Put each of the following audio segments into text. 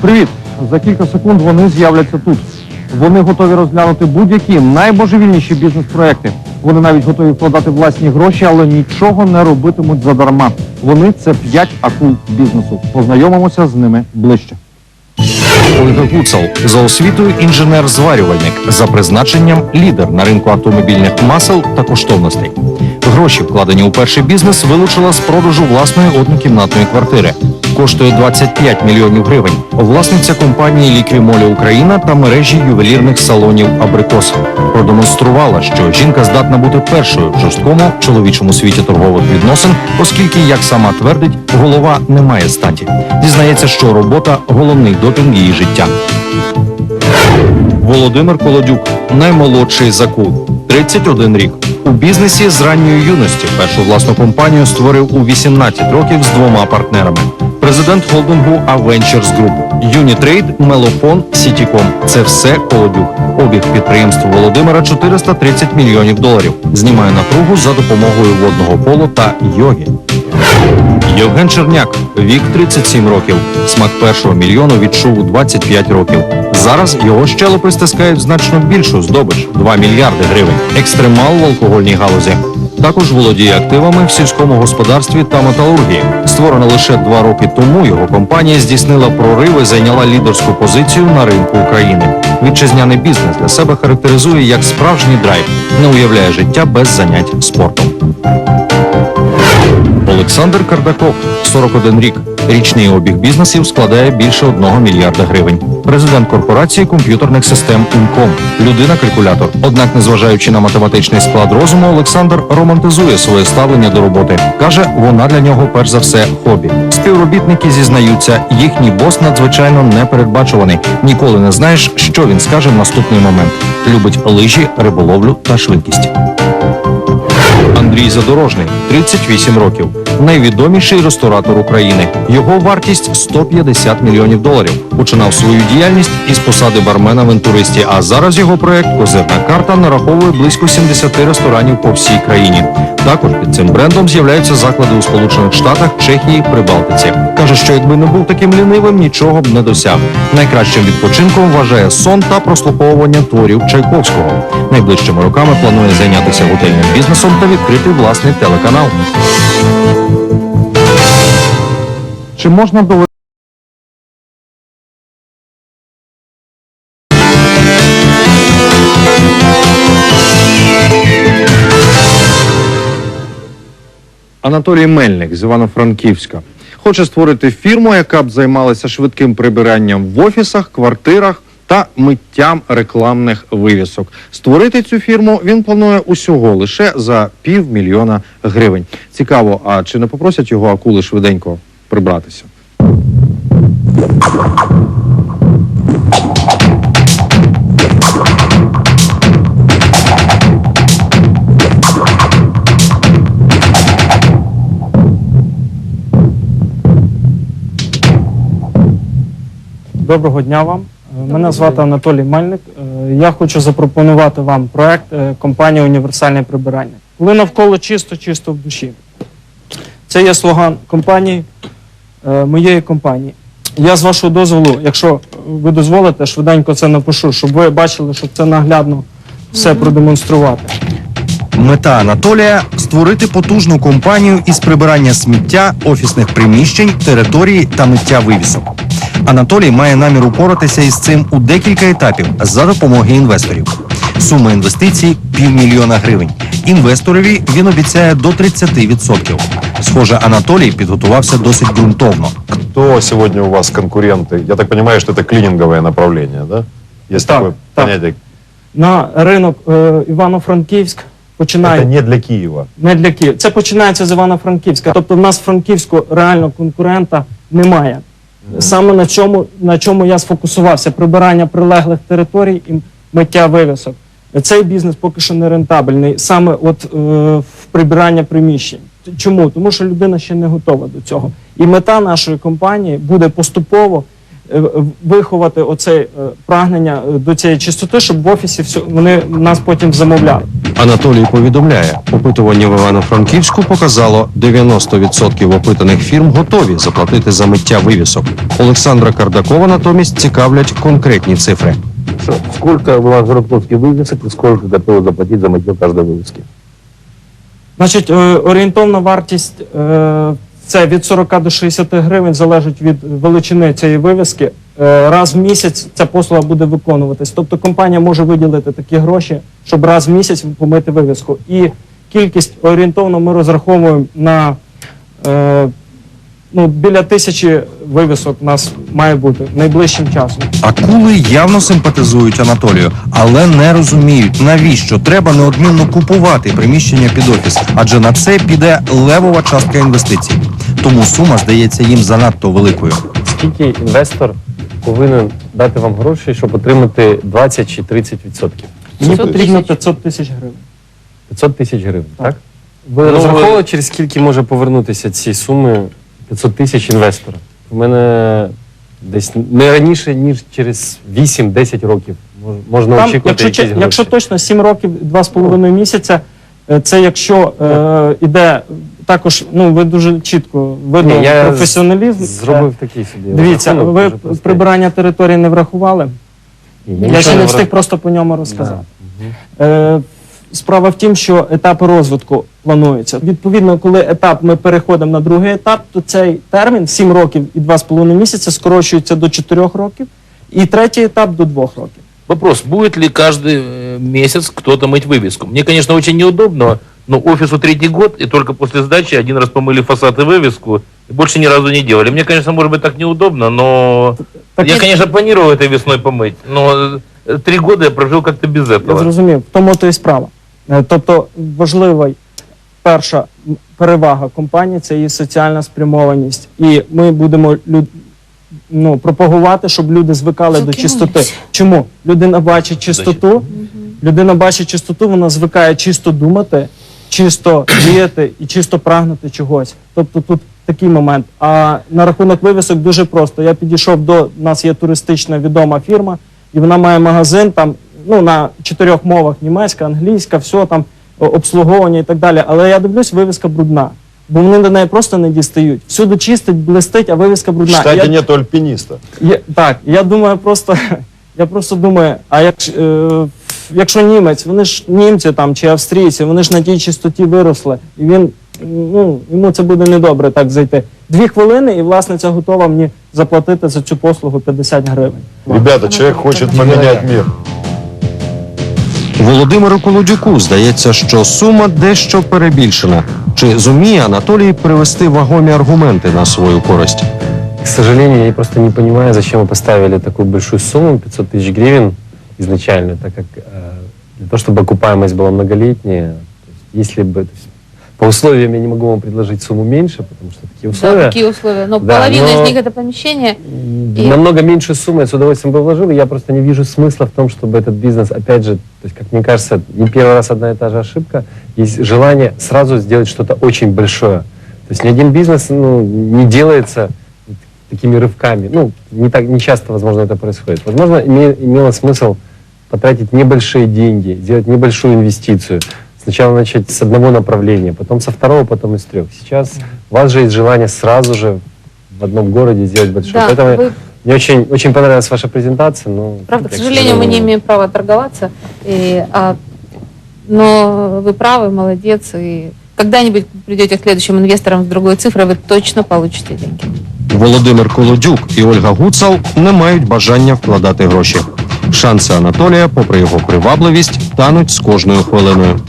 Привіт! За кілька секунд вони з'являться тут. Вони готові розглянути будь-які найбожевільніші бізнес-проекти. Вони навіть готові вкладати власні гроші, але нічого не робитимуть задарма. Вони – це 5 акул бізнесу. Познайомимося з ними ближче. Ольга Гуцал за освітою інженер-зварювальник, за призначенням лідер на ринку автомобільних масел та коштовностей. Гроші, вкладені у перший бізнес, вилучила з продажу власної однокімнатної квартири. Коштує 25 мільйонів гривень. Власниця компанії «Ліквімолі Україна» та мережі ювелірних салонів «Абрикос». Продемонструвала, що жінка здатна бути першою в жорсткому чоловічому світі торгових відносин, оскільки, як сама твердить, голова не має статі. Дізнається, що робота – головний допінг її життя. Володимир Колодюк – наймолодший з акул. 31 рік. У бізнесі з ранньої юності першу власну компанію створив у 18 років з 2 партнерами. Президент холдингу «Авенчерс Груп», Юнітрейд, Мелофон, Сітіком – це все Колодюк. Обіг підприємств Володимира – 430 мільйонів доларів. Знімає напругу за допомогою водного поло та йоги. Євген Черняк, вік 37 років. Смак першого мільйону відчув у 25 років. Зараз його щелепи стискають значно більшу здобич – 2 мільярди гривень. Екстремал в алкогольній галузі. Також володіє активами в сільському господарстві та металургії. Створена лише 2 роки тому, його компанія здійснила прорив і зайняла лідерську позицію на ринку України. Вітчизняний бізнес для себе характеризує як справжній драйв, не уявляє життя без занять спортом. Олександр Кардаков, 41 рік. Річний обіг бізнесів складає більше 1 мільярда гривень. Президент корпорації комп'ютерних систем «Унком». Людина-калькулятор. Однак, незважаючи на математичний склад розуму, Олександр романтизує своє ставлення до роботи. Каже, вона для нього перш за все хобі. Співробітники зізнаються, їхній бос надзвичайно непередбачуваний. Ніколи не знаєш, що він скаже в наступний момент. Любить лижі, риболовлю та швидкість. Андрій Задорожний, 38 років. Найвідоміший ресторатор України. Його вартість – 150 мільйонів доларів. Починав свою діяльність із посади бармена в «Інтуристі», а зараз його проект «Козирна карта» нараховує близько 70 ресторанів по всій країні. Також під цим брендом з'являються заклади у Сполучених Штатах, Чехії, Прибалтиці. Каже, що якби не був таким лінивим, нічого б не досяг. Найкращим відпочинком вважає сон та прослуховування творів Чайковського. Найближчими роками планує зайнятися готельним бізнесом та відкрити власний телеканал. Чи можна довести? Анатолій Мельник з Івано-Франківська хоче створити фірму, яка б займалася швидким прибиранням в офісах, квартирах та миттям рекламних вивісок. Створити цю фірму він планує усього лише за 500 000 гривень. Цікаво, а чи не попросять його акули швиденько прибратися? Доброго дня вам. Мене звати Анатолій Мельник. Я хочу запропонувати вам проект компанії «Універсальне прибирання». Коли навколо чисто в душі. Це є слоган компанії, моєї компанії. Я з вашого дозволу, якщо ви дозволите, швиденько це напишу, щоб ви бачили, щоб це наглядно все продемонструвати. Мета Анатолія – створити потужну компанію із прибирання сміття, офісних приміщень, територій та миття вивісок. Анатолій має намір упоратися із цим у декілька етапів за допомоги інвесторів. Сума інвестицій – 500 000 гривень. Інвесторові він обіцяє до 30%. Схоже, Анатолій підготувався досить ґрунтовно. Кто сегодня у вас конкуренты? Я так понимаю, что это клининговое направление, да? Есть Так, такое так. понятие. На ринок Івано-Франківськ починає... Это не для Киева. Не для Києва. Це починається з Івано-Франківська. Тобто в нас в Франківську реально конкурента немає. Саме на чому я сфокусувався. Прибирання прилеглих територій і миття вивісок. Цей бізнес поки що не рентабельний. Саме от в прибирання приміщень. Чому? Тому що людина ще не готова до цього. І мета нашої компанії буде поступово виховати оце прагнення до цієї чистоти, щоб в офісі вони нас потім замовляли. Анатолій повідомляє, опитування в Івано-Франківську показало, 90% опитаних фірм готові заплатити за миття вивісок. Олександра Кардакова натомість цікавлять конкретні цифри. Сколько у вас гротовских вывесок и сколько готовы заплатить за мытье каждой вывески? Значить, орієнтовна вартість це від 40 до 60 гривень, залежить від величини цієї вивіски. Раз в місяць ця послуга буде виконуватись. Тобто компанія може виділити такі гроші, щоб раз в місяць помити вивіску. І кількість орієнтовно ми розраховуємо на біля 1000 вивісок у нас має бути найближчим часом. Акули явно симпатизують Анатолію, але не розуміють, навіщо треба неодмінно купувати приміщення під офіс, адже на це піде левова частка інвестицій. Тому сума здається їм занадто великою. Скільки інвестор повинен дати вам гроші, щоб отримати 20 чи 30%? Мені потрібно 500 тисяч гривень. 500 тисяч гривень, Так. так? Ви розраховували, через скільки може повернутися ці суми 500 тисяч інвестора? У мене десь не раніше, ніж через 8-10 років можна Там, очікувати якісь гроші. якщо точно 7 років, 2,5 місяця, це якщо іде також, ви дуже чітко видно Ні, я професіоналізм. зробив такий собі. Дивіться, розрахунок, ви дуже простий. прибирання території не врахували? Ні, Я нічого ще не врах- встиг просто по ньому розказати. Да. Справа в тім, що етапи розвитку плануються. Відповідно, коли етап ми переходимо на другий етап, то цей термін 7 років і 2,5 місяця скорочується до 4 років, і третій етап до 2 років. Вопрос, будет ли каждый месяц кто-то мыть вывеску? Мне, конечно, очень неудобно, но офису 3-й год, и только после сдачи один раз помыли фасад и вывеску, и больше ни разу не делали. Мне, конечно, может быть так неудобно, но Так я, і- конечно, планировал этой весной помыть, но 3 года я прожил как-то без Я этого. зрозумів, в тому то і справа. Тобто важлива перша перевага компанії – це її соціальна спрямованість. І ми будемо пропагувати, щоб люди звикали до чистоти. Чому? Людина бачить чистоту, вона звикає чисто думати, чисто діяти і чисто прагнути чогось. Тобто тут такий момент. А на рахунок вивісок дуже просто. Я підійшов у нас є туристична відома фірма, і вона має магазин там, на 4 мовах: німецька, англійська, все там, обслуговування і так далі. Але я дивлюсь, вивіска брудна. Бо вони до неї просто не дістають. Всюди чистить, блистить, а вивіска В брудна. штате нету альпиниста. Я думаю я просто думаю, а якщо німець, вони ж німці там чи австрійці, вони ж на тій чистоті виросли, і він, йому це буде недобре так зайти. 2 хвилини, і власниця готова мені заплатити за цю послугу 50 гривень. Ребята, человек хочет поменять мир. Володимиру Колодюку здається, що сума дещо перебільшена. Чи зуміє Анатолій привести вагомі аргументи на свою користь? К сожалению, я просто не понимаю, зачем вы поставили такую большую сумму, 500 тысяч гривен изначально, так как для того, чтобы окупаемость была многолетняя, то есть, если бы... То есть, по условиям я не могу вам предложить сумму меньше, потому что такие условия... Да, какие условия? Но Да, половина но- из них это помещение. И- Намного меньшую сумму я с удовольствием бы вложил, и я просто не вижу смысла в том, чтобы этот бизнес, опять же, то есть, как мне кажется, не первый раз одна и та же ошибка, есть желание сразу сделать что-то очень большое. То есть ни один бизнес не делается такими рывками. Не часто, возможно, это происходит. Возможно, имело смысл потратить небольшие деньги, сделать небольшую инвестицию. Сначала начать с одного направления, потом со второго, потом из 3. Сейчас у вас же есть желание сразу же в одном городе сделать большое. Да, Поэтому вы- мне очень понравилась ваша презентация. Но, Правда, к я, сожалению, мы не имеем права торговаться. Но вы правы, молодец. И когда-нибудь придете к следующим инвесторам с другой цифрой, вы точно получите деньги. Володимир Колодюк і Ольга Гуцал не мають бажання вкладати гроші. Шанси Анатолія, попри його привабливість, тануть з кожною хвилиною.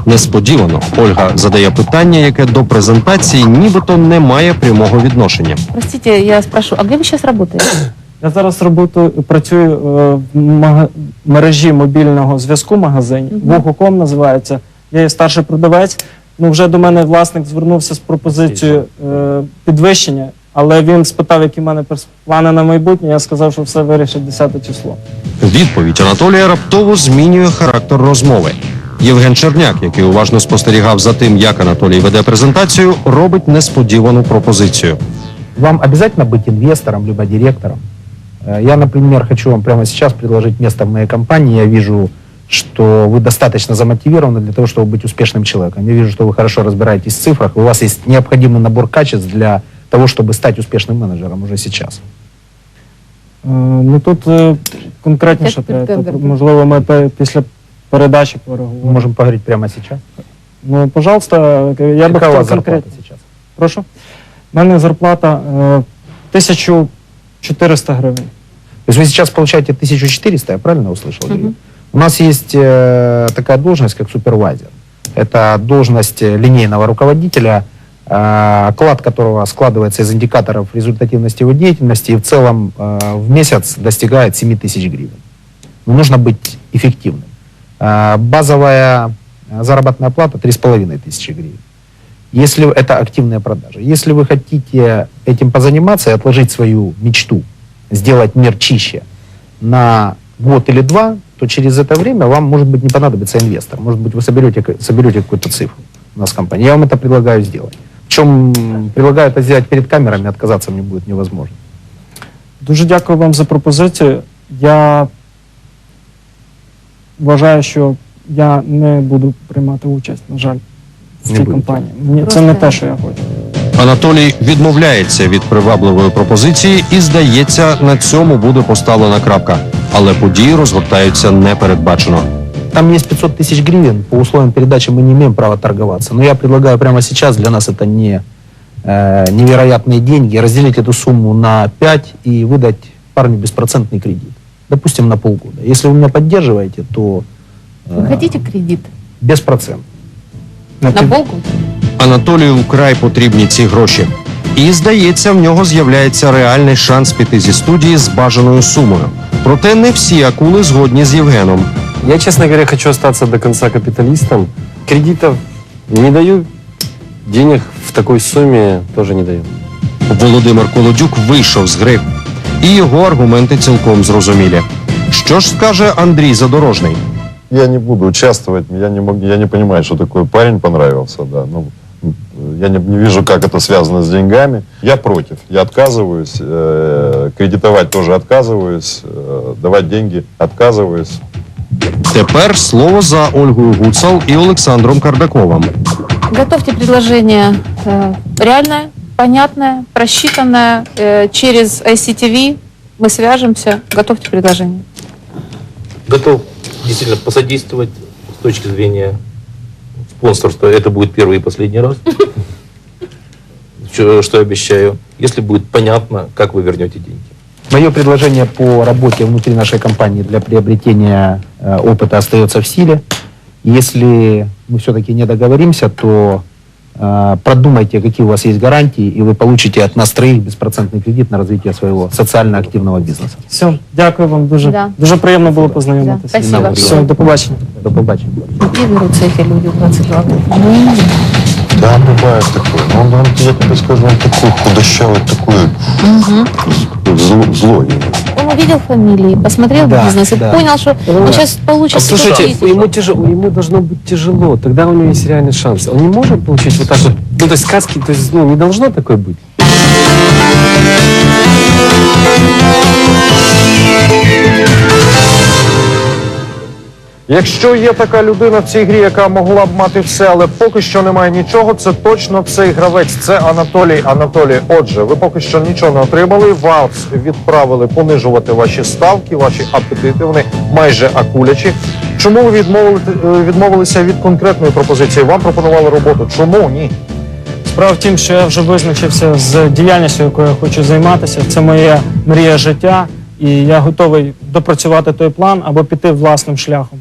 Несподівано Ольга задає питання, яке до презентації нібито не має прямого відношення. Простите, я спрашиваю, а где вы сейчас работаете? Я зараз працюю в мережі мобільного зв'язку магазинів. Вухоком називається. Я є старший продавець. Вже до мене власник звернувся з пропозицією підвищення, але він спитав, які в мене плани на майбутнє. Я сказав, що все вирішить 10 число. Відповідь Анатолія раптово змінює характер розмови. Євген Черняк, який уважно спостерігав за тим, як Анатолій веде презентацію, робить несподівану пропозицію. Вам обязательно быть инвестором, либо директором? Я, например, хочу вам прямо сейчас предложить место в моей компании. Я вижу, что вы достаточно замотивированы для того, чтобы быть успешным человеком. Я вижу, что вы хорошо разбираетесь в цифрах, у вас есть необходимый набор качеств для того, чтобы стать успешным менеджером уже сейчас. Ну тут конкретніше Як треба. тендер? Тобто, можливо, ми після передачі поговоримо. Мы можем поговорить прямо сейчас. Ну, пожалуйста, я би Какая у хотів вас зарплата конкретно. сейчас? Прошу. У мене зарплата 1400 гривень. То есть вы сейчас получаете 1400, я правильно услышал? Юрий? Мгм. У нас есть такая должность, как супервайзер. Это должность линейного руководителя, оклад которого складывается из индикаторов результативности его деятельности и в целом в месяц достигает 7000 гривен. Но нужно быть эффективным. Базовая заработная плата 3500 гривен. Если это активные продажи. Если вы хотите этим позаниматься и отложить свою мечту, сделать мир чище на год или два, то через это время вам, может быть, не понадобится инвестор. Может быть, вы соберете какую-то цифру у нас в компании. Я вам это предлагаю сделать. Причем предлагаю это сделать перед камерами, отказаться мне будет невозможно. Дуже дякую вам за пропозицію. Я вважаю, що я не буду приймати участь, на жаль, в Не цій будете. компанії. Це Просто- не те, що я хочу. Анатолій відмовляється від привабливої пропозиції і, здається, на цьому буде поставлена крапка. Але події розгортаються непередбачено. Там есть 500 тысяч гривен. По условиям передачи мы не имеем права торговаться. Но я предлагаю прямо сейчас, для нас это не невероятные деньги, разделить эту сумму на 5 и выдать парню беспроцентный кредит. Допустим, на полгода. Если вы меня поддерживаете, то Вы хотите кредит без процентов. на полгода? Анатолію вкрай потрібні ці гроші. І, здається, в нього з'являється реальний шанс піти зі студії з бажаною сумою. Проте не всі акули згодні з Євгеном. Я, честно говоря, хочу остаться до конца капиталистом. Кредитов не даю, денег в такой сумме тоже не даю. Володимир Колодюк вийшов з гри. І його аргументи цілком зрозумілі. Що ж скаже Андрій Задорожний? Я не буду участвовать, я не понимаю, что такой парень понравился, да. Ну, я не вижу, как это связано с деньгами. Я против, я отказываюсь, кредитовать тоже отказываюсь, давать деньги отказываюсь. Тепер слово за Ольгою Гуцал і Олександром Кардаковим. Готовьте предложение реальное, понятное, просчитанное. Через ICTV мы свяжемся. Готовьте предложение. Готов действительно посодействовать с точки зрения спонсорства. Это будет первый и последний раз, что я обещаю. Если будет понятно, как вы вернете деньги. Мое предложение по работе внутри нашей компании для приобретения опыта остается в силе. Если мы все-таки не договоримся, то продумайте, какие у вас есть гарантии, и вы получите от нас троих беспроцентный кредит на развитие своего социально активного бизнеса. Все, дякую вам дуже. Да. Дуже приємно було Да, познайомитися. спасибо. Все, до побачення. До побачення. Где берутся эти люди в 22 года? Ну, я не знаю. Да, бывает такое. Но он, я тебе скажу, он такой худощавый, такой злой. Он увидел фамилии, посмотрел Да, бизнес и да. понял, что он сейчас получит Слушайте, 100 тысяч. ему тяжело, ему должно быть тяжело. Тогда у него есть реальный шанс. Он не может получить вот так вот. Ну, то есть сказки, то есть, ну, не должно такое быть. Якщо є така людина в цій грі, яка могла б мати все, але поки що немає нічого, це точно цей гравець. Це Анатолій. Анатолій, отже, ви поки що нічого не отримали. Вас відправили понижувати ваші ставки, ваші апетити. Вони майже акулячі. Чому ви відмовилися від конкретної пропозиції? Вам пропонували роботу. Чому ні? Справа в тім, що я вже визначився з діяльністю, якою я хочу займатися. Це моя мрія життя, і я готовий допрацювати той план або піти власним шляхом.